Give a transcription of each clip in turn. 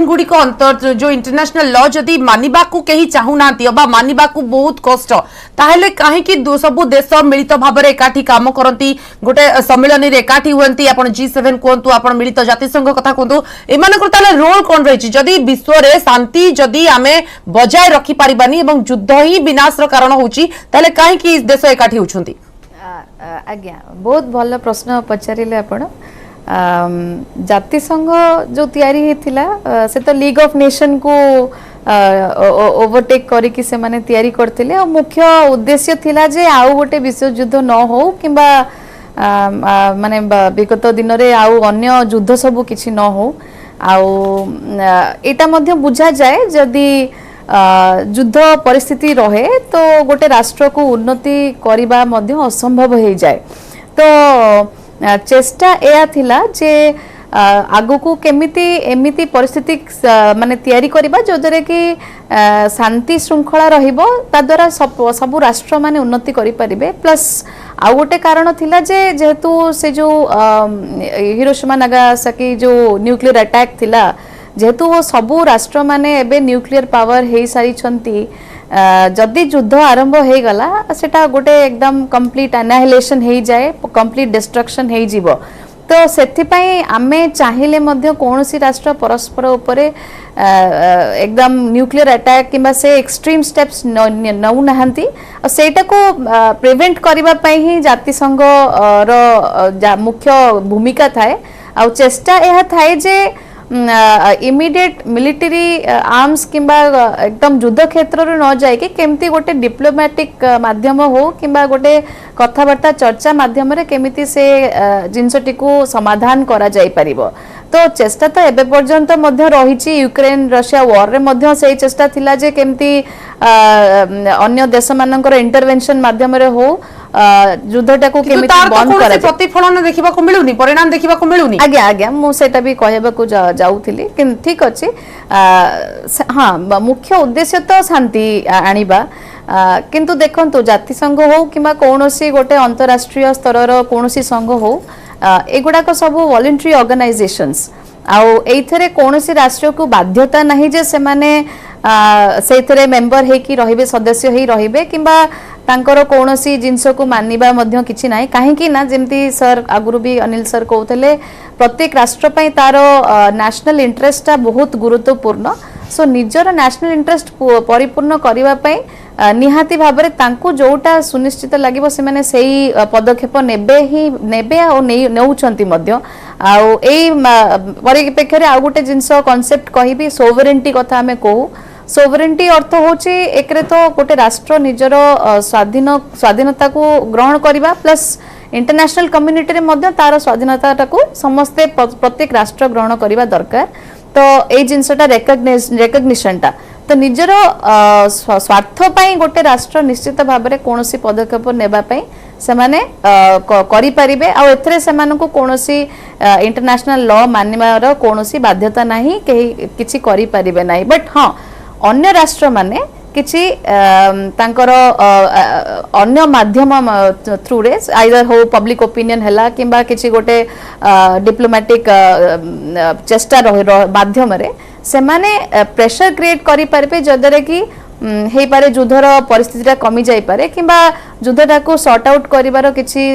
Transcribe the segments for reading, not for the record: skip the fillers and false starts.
गुड़िक अंतर जो international law जदि मानिबा को कहीं चाहूना मानिबा को बहुत कष्ट ताहेले कहीं सब देश मिलित भाव में एकाठी काम करती गोटे सम्मेलन एकाठी हुए आप G7 कहतु आप मिलित जातिसंघ कथा कहतु एम रोल कौन रही जदि विश्व में शांति जदि आम बजाय रखिपारानी युद्ध ही विनाश कारण होची कहीं देश एकाठी होती। आज्ञा बहुत भल प्रश्न पचारे आपण जातिसंघ जो तैयारी हेतिला से तो लीग ऑफ नेशन को ओवरटेक करिकी से माने तैयारी करथिले और मुख्य उद्देश्य थिला जे आउ गोटे विश्व युद्ध न हो किंबा माने विगत दिन रे आउ अन्य युद्ध सब किछि न हो आउ एटा मध्य बुझा जाए जदि युद्ध परिस्थिति रहे तो गोटे राष्ट्र को उन्नति करिबा मध्य असंभव हो जाए। तो चेष्टा या थिला जे आगु को केमिति एमिति परिस्थिति माने तैयारी करिबा जो दरे कि शांति श्रृंखला रहिबो ता द्वारा सब राष्ट्र माने उन्नति करि परिबे। प्लस आ गोटे कारण थिला जे जेहेतु से जो हिरोशिमा नागासाकी जो न्यूक्लियर अटैक थिला जेहेतु वो सबू राष्ट्र माने एबे न्यूक्लियर पावर हे सारी छंती जदि युद्ध आरंभ हो गला सेटा गोटे एकदम कंप्लीट एनाहिलेशन हो जाए कंप्लीट डिस्ट्रक्शन हो जीवो। तो सेथि पई आमे चाहिले मध्य कोनोसी राष्ट्र परस्पर उपरे एकदम न्यूक्लियर अटैक किंबा से एक्सट्रीम स्टेप्स नउ नहांती और सेटा को प्रिवेंट करबा पई ही जातिसंघ रो मुख्य भूमिका थाए आ चेष्टा यह थाए जे इमीडिएट मिलिटरी आर्म्स किंबा एकदम युद्ध क्षेत्र न जाए केमती गोटे डिप्लोमेटिक माध्यम हो किंबा गोटे कथबार्ता चर्चा माध्यम रे केमिति से जिनसटी को समाधान करा जाई परिबो। तो चेष्टा तो एबे पर्यंत मध्य रही यूक्रेन रशिया वॉर रे मध्य से चेष्टा थिला जे केमती अन्य देश मानकर इंटरवेंशन माध्यम रे हो युद्धटा को केमिति बंद करा प्रतिफलन देखिबा को मिलुनी परिणाम देखिबा को मिलुनी। आज्ञा आज्ञा मु सेटा भी कहबा को जाउथिली कि ठीक अछि हां मुख्य उद्देश्य तो शांति आनिबा किंतु देखंतु जातिसंघ हो किबा कोनोसी गोटे अंतरराष्ट्रीय स्तर कोनोसी संघ हो एगुडा को सब वॉलंटरी ऑर्गेनाइजेशंस आउ एथरे कोनोसी राष्ट्र को बाध्यता नहीं जे से माने सेथरे मेंबर हे कि रहिबे सदस्य हे रहिबे किबा तांकर कोनोसी जिंस को मानिबा मध्य किछि नाही काहे कि ना जेमती सर आगुरु भी अनिल सर कहउतले प्रत्येक राष्ट्र पई तारो नेशनल इंटरेस्ट बहुत गुरुत्वपूर्ण। सो निजर नेशनल इंटरेस्ट परिपूर्ण करिबा पई निहाती भाबरे तांको जोटा सुनिश्चित लागिबो से माने सेही पदक्षेप नेबे और नेउछंती मध्य आउ एई परिप्रेक्ष्य रे आ गोटे जिंस कांसेप्ट कहिबी सोवरेनिटी कथा हमें कहू। सोवरेनिटी अर्थ होची एकरे तो गोटे राष्ट्र निजर स्वाधीनता को ग्रहण करिबा प्लस इंटरनेशनल कम्युनिटी रे मध्य तार स्वाधीनता को समस्ते प्रत्येक राष्ट्र ग्रहण करिबा दरकार। तो ए जिनसटा रेकग्निशनटा तो निजर स्वार्थ पई गोटे राष्ट्र निश्चित भाव में कोनोसी पदक्षेप नेबा पई से माने करि परिबे आ एथरे से माने को कोनोसी इंटरनेशनल लॉ मानिबार कोनोसी बाध्यता नाही किछि करि परिबे नाही। बट हां अन्य राष्ट्र माने किछि तांकर अन्य माध्यम थ्रू रे आइदर हो पब्लिक ओपिनियन हैला किंबा किछि गोटे डिप्लोमेटिक चेष्टा माध्यम रे से माने प्रेशर क्रिएट करि पारबे जदरे कि हे पारे युद्धर परिस्थिति कमी जाई पारे किंबा युद्धटा को सॉर्ट आउट करिवार किछि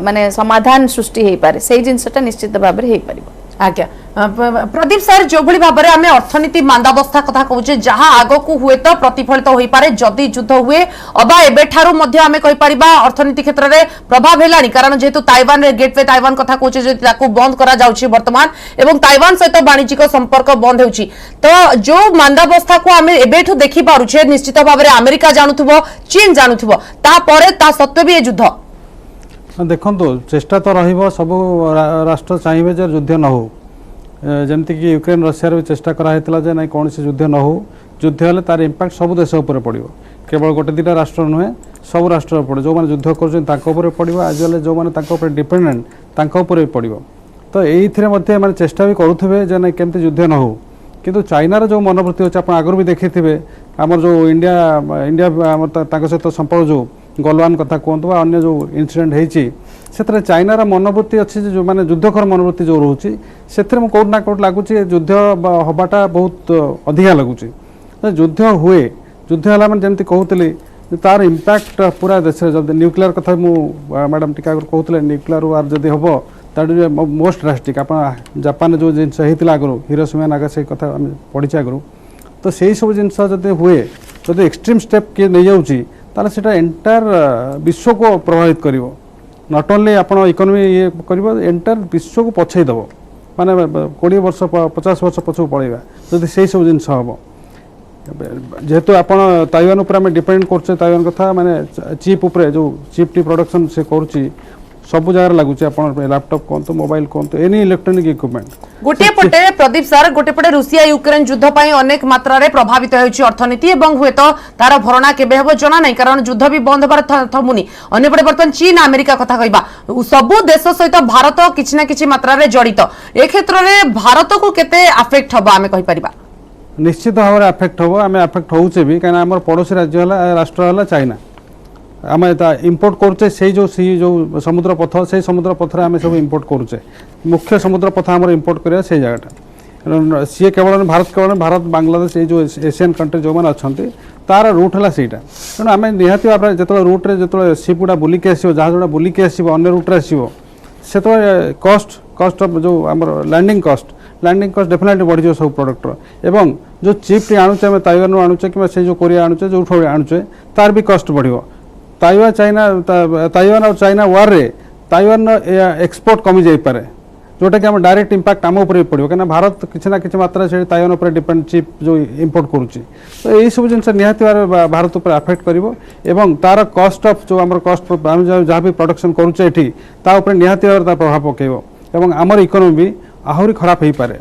माने समाधान सृष्टि हे पारे सेही जिंसटा निश्चित भाव रे हे परिबो। आज्ञा प्रदीप सर जो भली भाव में आम अर्थनीति मांदावस्था कथा कहूचे जहां आग को हुए तो प्रतिफलित हो पारे जदि युद्ध हुए अबा एबेठारु मध्य आमे कहि परिबा अर्थनीति क्षेत्र में प्रभाव हेलानी कारण जेहेतु ताइवान रे गेटवे ताइवान कथा कहूचे जे ताकू बंद करा जाउची वर्तमान एवं ताइवान सहित वाणिज्यिक संपर्क बंद होउची तो जो मांदावस्था को आमे एबेठु देखि पारुछे निश्चित भाव में अमेरिका जानुथुबो चीन जानुथुबो ता परे ता सत्वे भी युद्ध देखो चेष्टा तो रहिबो सब राष्ट्र चाहिए जे युद्ध न हो जमती कि यूक्रेन रशिया भी चेष्टा कराइला जे ना कौन युद्ध न हो युद्ध हेल्ले तार इंपैक्ट सब देश उपर पड़ो केवल गोटे दुटा राष्ट्र नुहे सब राष्ट्र पड़े जो मैंने युद्ध कर पड़ो आज जो मैंने डिपेंडेंट भी पड़ो तो ये मैंने चेष्टा भी करुवे जे ना केमती युद्ध न हो किंतु चाइनार जो मनोवृत्ति अच्छे आप आगुरी भी देखी आमर जो इंडिया सहित संपर्क जो गलवान कथा कहतु अन्य जो इनसीडेंट होती से चाइनार मनोवृत्ति अच्छी जो मैंने युद्धकर मनोवृत्ति जो रोचे से कौट ना कौट लगुच युद्ध हवाटा बहुत अधिका लगुच युद्ध हुए युद्ध है मैंने जमी कहते तार इम्पैक्ट पूरा देश जब न्यूक्लियर कथा मैडम टीका कहते न्यूक्लियर वार जब हम दैट इज मोस्ट ड्रास्टिक आप जापान जो जिन आगु हिरोशिमा नागासाकी कथा पढ़ी आगु तो से सब जिन हुए जब एक्सट्रीम स्टेप किए नहीं जाऊँगी ताले सेटा एंटायर विश्व को प्रभावित कर नॉट ओनली आपण इकोनॉमी ये कर एंटायर विश्व को पछईदेव माने 20 वर्ष 50 वर्ष पछू पड़ेगा जदि से सब जिन हम जेहेतु आपण ताइवान उपर आम डिपेंड करछे ताइवान कथा माने चिप उपरे जो चिप टी प्रोडक्शन से करुच्ची सब जगह लगुच लैपटॉप कहतु मोबाइल कहतु एनी इलेक्ट्रोनिक इक्विपमेंट गोटे पटे प्रदीप सर गोटे पटे रूसिया यूक्रेन युद्ध पाई अनेक मात्रा रे प्रभावित होउची अर्थनीति एवं हुए तो तार भरणा केबे हेबो जना नहीं कारण युद्ध भी बंद होबार थमुनी अन्य पटे बर्तन चीन अमेरिका कथा कहबा सबु देश सहित भारत किछि ना किछि मात्रा रे जड़ित ए क्षेत्र रे भारत को केते अफेक्ट हबा आमे कहि परिबा निश्चित भाव में अफेक्ट हम आम अफेक्ट होचे भी कहीं आम पड़ोसी राज्य राष्ट्र है चाइना आम इम्पोर्ट करुचे से जो समुद्र पथ से समुद्र पथर आम सब इम्पोर्ट करुचे मुख्य समुद्र पथ आम इम्पोर्ट करा से जगटा सी केवल भारत बांग्लादेश ये जो एशियन कंट्री जो मैंने अच्छा तार रूट है सहीटा तेणु आम निहाती भाव में जो रूट्रे जो सिप गुड़ा बुलिकी आस जहाज गुड़ा बुलिकी आसो अन्य रूट्रे आसो से कस्ट जो आम लैंडिंग कस्ट डेफिनेटली बढ़ी सब प्रोडक्टर एवं जो चिप टी आणुचे आम ताइवान आणुचे कि जो कोरिया आणुचे जो आणुचे तार भी कस्ट बढ़िया ताइवान और चाइना वार रे ताइवान एक्सपोर्ट कमी जाई पारे जोटा कि हम डायरेक्ट इंपैक्ट आम उपर पड़ो कहीं भारत किसी ना किसी मात्रा से ताइवान उपर डिपेंड चिप जो इंपोर्ट करुच्ची तो यही सब जिन निहाती भारत उपर अफेक्ट करिवो तार कस्ट ऑफ जो आम कस्ट आम जहाँ भी प्रोडक्शन करुचे एठी ता उपर निहाती भाव प्रभाव पकेबो एवं आमर इकोनॉमी भी आहरी खराब हो पारे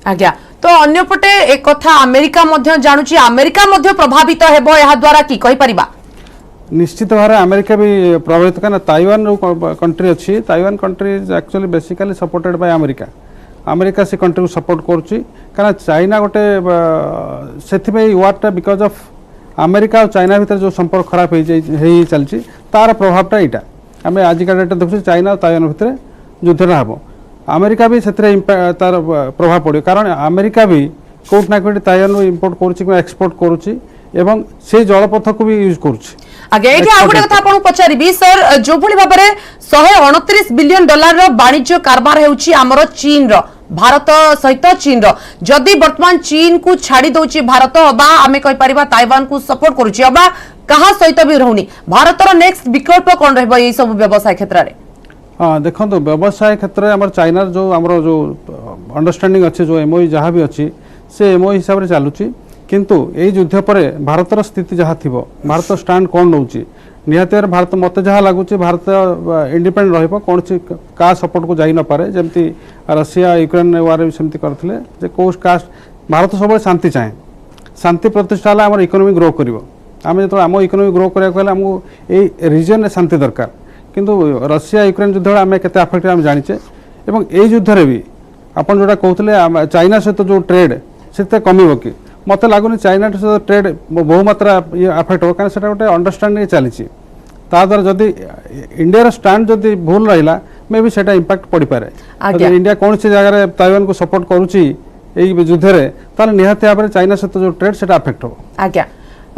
आज्ञा तो अन्य पटे एक कथा अमेरिका मध्य जानुची अमेरिका मध्य प्रभावित हेबो एहा द्वारा की कहि परिबा निश्चित भाव अमेरिका भी प्रभावित कहीं ताइवान जो कंट्री अच्छी Taiwan country is actually basically supported by America America से कंट्री को सपोर्ट करुच्ची कहीं चाइना गोटे से वार्टा बिकज ऑफ अमेरिका और चाइना भितर जो संपर्क खराब हो चलती तार प्रभावटा यहाँ आम आजिका डेट देखुचे चाइना और ताइवान भितर युद्धटा हम अमेरिका भी से तार प्रभाव पड़े कारण अमेरिका भी कौट ना कौट ताइवान इम्पोर्ट करुच्ची एक्सपोर्ट करुच्ची एवं से जलपथ को भी यूज करुच्ची आगे एठी आ गोटे कथा आपन पचारिबी सर जो भली भाबरे 129 बिलियन डॉलर रो वाणिज्य कारबार हेउची हमरो चीन रो भारत सहित चीन रो जदि वर्तमान चीन को छाड़ी दोची भारत अबा आमे कहि परिबा ताइवान को सपोर्ट करूची अबा कहा सहित भी रहउनी भारत रो नेक्स्ट विकल्प कोन रहबो एई सब व्यवसाय क्षेत्र रे हाँ देखो व्यवसाय क्षेत्र में आम चाइनार जो आम जो अंडरस्टैंडिंग अच्छे जो एमओई जहाँ भी अच्छी से एमओई हिसाब से चलुची किंतु यही युद्ध पर भारतर स्थिति जहाँ थी भारत स्टैंड कौन नौची निहाती भारत मत जहाँ लगुच भारत इंडिपेंडेंट रहिबो कौन का सपोर्ट को जाई न पारे जमती रशिया यूक्रेन वार भी सेमती करथिले कौ कास्ट भारत सब शांति चाहे शांति प्रतिष्ठा है आम इकोनॉमी ग्रो कर आम जो आम इकोनॉमी ग्रो करा आमको ये रिजन में शांति दरकार किंतु रशिया यूक्रेन युद्ध आम केते अफेक्ट आम जानिचे एवं ये युद्ध भी आपन जोटा कहते चाइना सहित जो ट्रेड से कमिबो कि मत लगुनि चाइना सहित ट्रेड बहु मात्रा ये अफेक्ट हो कहीं गोटे अंडरस्टैंडिंग चली द्वारा जदि इंडिया स्टैंड जदि भूल रहा मे भी सेटा इंपैक्ट पड़ पारे इंडिया कौन सी जगह ताइवान को सपोर्ट करुच्ची युद्ध में निहाती भाव में चाइना सहित जो ट्रेड से अफेक्ट हो आज्ञा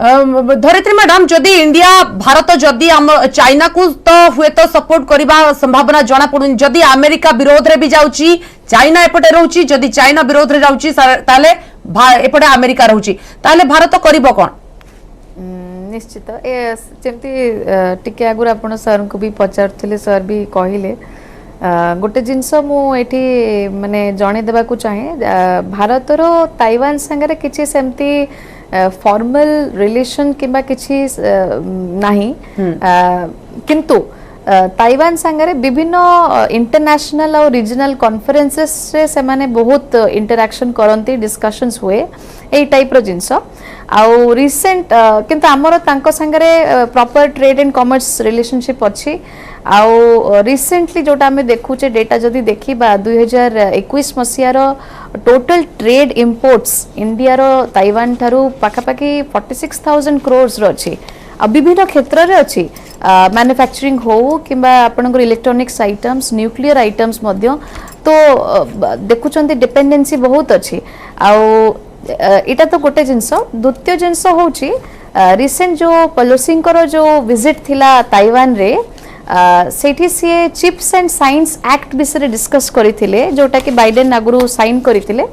धरित्री मैडम जदि इंडिया भारत जदि चाइना को तो हुए तो सपोर्ट करबा संभावना जना पड़ुनी जदि अमेरिका विरोध रे भी जाउची चाइना एपटे रहउची जदि चाइना विरोध रे जाउची ताले एपटे अमेरिका रहउची ताले भारत करिबो कोन निश्चित ए जेमती टिके आगुर आपण सर को भी पचारथिले सर भी कहिले गोटे जिनस मु एठी माने जणे देबा को चाहे भारत रो ताइवान संगे किछि सेमती फॉर्मल रिलेशन किंबा किछि नाही किंतु ताइवान संगे विभिन्न इंटरनेशनल और रीजनल कॉन्फ्रेंसेस से माने बहुत इंटरैक्शन करंती डिस्कशंस हुए ए टाइप रो जिंस आउ रिसेंट किंतु हमर तांको संगे proper trade and commerce relationship अछि आउ रिसेंटली जोटा हमें देखुचे डेटा जदि देखिबा 2021 मसियार टोटल ट्रेड इंपोर्ट्स इंडिया रो ताइवान थारु पाखापाखि 46,000 करोड़ रो अछि विभिन्न क्षेत्र रे अछि मैन्युफैक्चरिंग हो किंबा आपनकर इलेक्ट्रॉनिक्स आइटम्स न्यूक्लियर आइटम्स मध्य तो देखुचंती डिपेंडेंसी बहुत अछि आउ इटा तो गोटे जिंस द्वितीय जिंस होची रिसेंट जो पेलोसी जो विजिट थिला ताइवान रे सेठी सी चिप्स एंड साइंस एक्ट विषय डिस्कस करथिले जोटा कि बाइडेन आगुरु साइन करथिले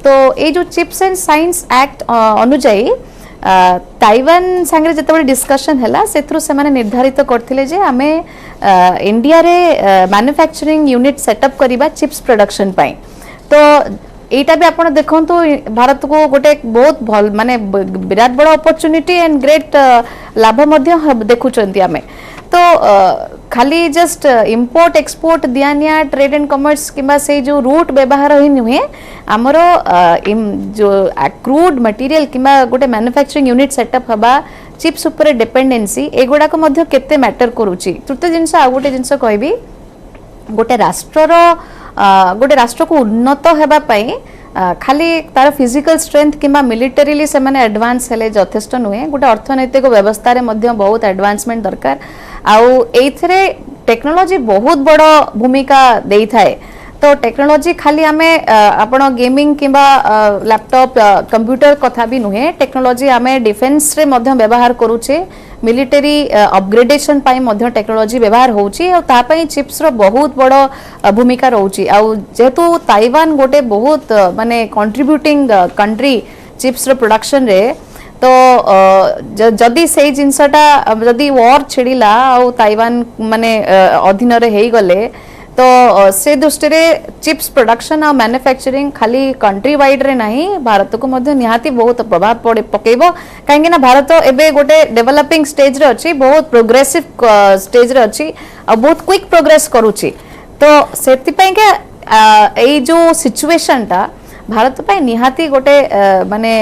तो ये जो चिप्स एंड साइंस एक्ट अनुजाई ताइवान संगे जतबे डिस्कशन हैला सेथरु से माने निर्धारित करथिले जे आमे इंडिया रे मैन्युफैक्चरिंग यूनिट सेटअप करिबा चिप्स प्रोडक्शन पई तो एटा भी आपण देखंतु भारत को गोटे बहुत भल माने विराट बड़ा अपॉर्चुनिटी एंड ग्रेट लाभ मध्य देखुचंती आमे तो खाली जस्ट इंपोर्ट एक्सपोर्ट दियानिया ट्रेड एंड कॉमर्स किबा से जो रूट व्यवहार ही नुहे हमरो जो क्रूड मटेरियल किबा गोटे मैन्युफैक्चरिंग यूनिट सेटअप हबा चिप्स ऊपर डिपेंडेंसी एगुडा को मध्य केते मैटर करूची तृतीय जिंस आ गोटे जिंस कहबी गोटे राष्ट्र को उन्नत हेबा पई खाली तार फिजिकल स्ट्रेंथ किंबा मिलिटरीली से माने एडवांस हेले यथेष्ट नुहे गोटे अर्थनैतिक व्यवस्था रे मध्य बहुत एडवांसमेंट दरकार आउ एथरे टेक्नोलॉजी बहुत बड़ भूमिका देई थाए तो टेक्नोलॉजी खाली आमे आपण गेमिंग किंबा लैपटॉप कंप्यूटर कथा भी नुहे टेक्नोलॉजी आमे डिफेंस रे मध्य व्यवहार करूचे मिलिटरी अपग्रेडेशन पाई मध्य टेक्नोलॉजी व्यवहार होउची और ता पई चिप्स रो बहुत बड़ भूमिका रहउची आ जेतु ताइवान गोटे बहुत माने कंट्रीब्यूटिंग कंट्री चिप्स रो प्रोडक्शन रे तो जदि से जिनसटा जदि वॉर छिड़िला और ताइवान माने अधीन रे हेई गले तो से दृष्टि रे चिप्स प्रोडक्शन और मैन्युफैक्चरिंग खाली कंट्री वाइड रे नहीं भारत को मध्य निहाती बहुत प्रभाव पड़े पकेबो काहेकि ना भारत एबे गोटे डेवलपिंग स्टेज रे अछि बहुत प्रोग्रेसिव स्टेज रे अछि और बहुत क्विक प्रोग्रेस करूछि तो सेति पई के एई जो सिचुएशन टा भारत पई निहाती गोटे माने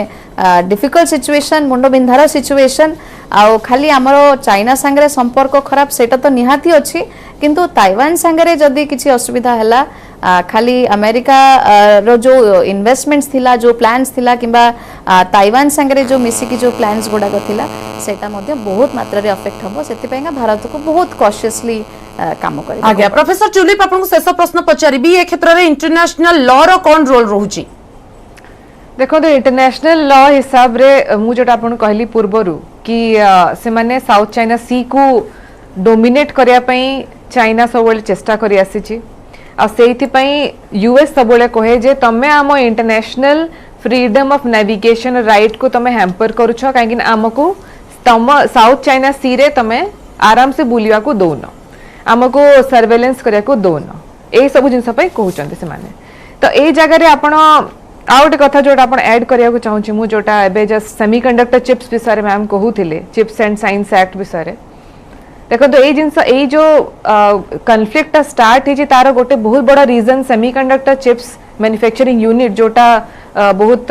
डिफिकल्ट सिचुएशन मुंडो बिंधार सिचुएशन आउ खाली हमरो चाइना संगे संपर्क खराब सेटा तो निहाती अछि किंतु ताइवान संगे जदि किछि असुविधा हैला खाली अमेरिका रो जो इन्वेस्टमेंट्स थिला जो प्लान्स थिला किंबा ताइवान संगे जो मिसी की जो प्लान्स गुडा को थिला सेटा मध्ये बहुत मात्रा रे अफेक्ट हबो सेति पई भारत को बहुत कॉशियसली काम करे आज्ञा प्रोफेसर ट्यूलिप आपन शेष प्रश्न पचारिबी ए क्षेत्र रे इंटरनेशनल लॉ रो कोन रोल रहउची देखो तो इंटरनेशनल लॉ हिसाब रे मु जोटा आपन कहली पूर्वरु कि से माने साउथ चाइना सी को डोमिनेट करिया पई चाइना सबले चेष्टा करि आसीची आ सेति पई यूएस सबले कहे जे तमे आम international freedom of navigation right को तमे हैम्पर करूछ काहेकि आमको तम साउथ चाइना सी रे तमे आराम से बुलिया को दोन आमको सर्वेलेंस करिया को दोन ए सब जिंस पई कहउचंती से माने तो ए जगह रे आपण आउट कथा जोटा आपण ऐड करिया को चाहूची मु जोटा एबे जस्ट सेमीकंडक्टर चिप्स विषय मैम कहूथिले चिप्स एंड साइंस एक्ट विषय देखो तो ए जिंस ए जो कन्फ्लिक्ट स्टार्ट हे तार गोटे बहुत बड़ा reason semiconductor chips manufacturing unit जोटा बहुत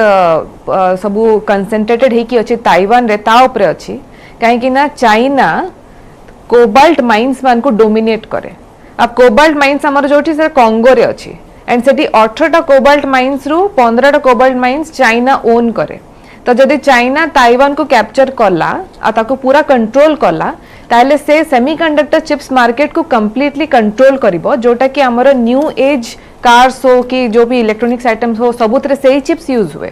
सबु कंसंट्रेटेड हे कि अछि ताइवान रे ता ऊपर अछि काहे कि ना चाइना कोबाल्ट माइंस मान को डोमिनेट करे अब कोबाल्ट माइंस हमर जोठी से कांगो रे अछि एंड सेठी 18टा कोबाल्ट माइंस रु 15टा कोबाल्ट माइंस चाइना ओन करे तो जदि चाइना ताइवान को कैप्चर कला आ ताको पूरा कंट्रोल कला ताले से सेमीकंडक्टर चिप्स मार्केट को कंप्लीटली कंट्रोल करिवो जोटा कि हमर न्यू एज कार्स हो कि जो भी इलेक्ट्रॉनिक्स आइटम्स हो सबुतरे से ही चिप्स यूज हुए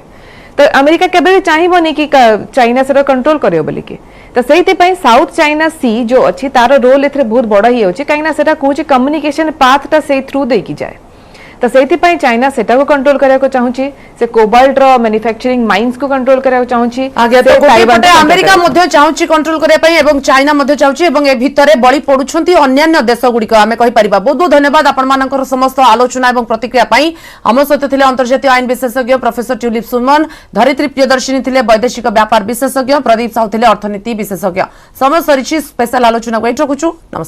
तो अमेरिका केबे चाहिबोनी कि चाइना से कंट्रोल करियो बोली कि तो सेति पई साउथ चाइना सी जो अछि तार रोल एथरे बहुत बड़ा ही होछि काइना सेटा कहूछि कम्युनिकेशन पाथटा से थ्रू दे कि जाए तो सेति पई चाइना सेटा को कंट्रोल करिया को चाहूची से कोबाल्ट रो मैन्युफैक्चरिंग माइंस को कंट्रोल करिया को चाहूची आगे तो ताइवान अमेरिका मध्ये चाहूची कंट्रोल करिया पई एवं चाइना मध्ये चाहूची एवं ए भितरे बळी पडुछंती अन्य देश गुडी को हमें कहि परिबा बहुत बहुत धन्यवाद आपण मानकर समस्त आलोचना एवं प्रतिक्रिया पई हम सहित थिले अंतर्जातीय आईन विशेषज्ञ प्रोफेसर ट्यूलिप सुमन धरित्री प्रियदर्शिनी थिले वैदेशिक व्यापार विशेषज्ञ प्रदीप साहू थिले अर्थनीति विशेषज्ञ समय सरिछि स्पेशल आलोचना को एठकुछु नमस्कार।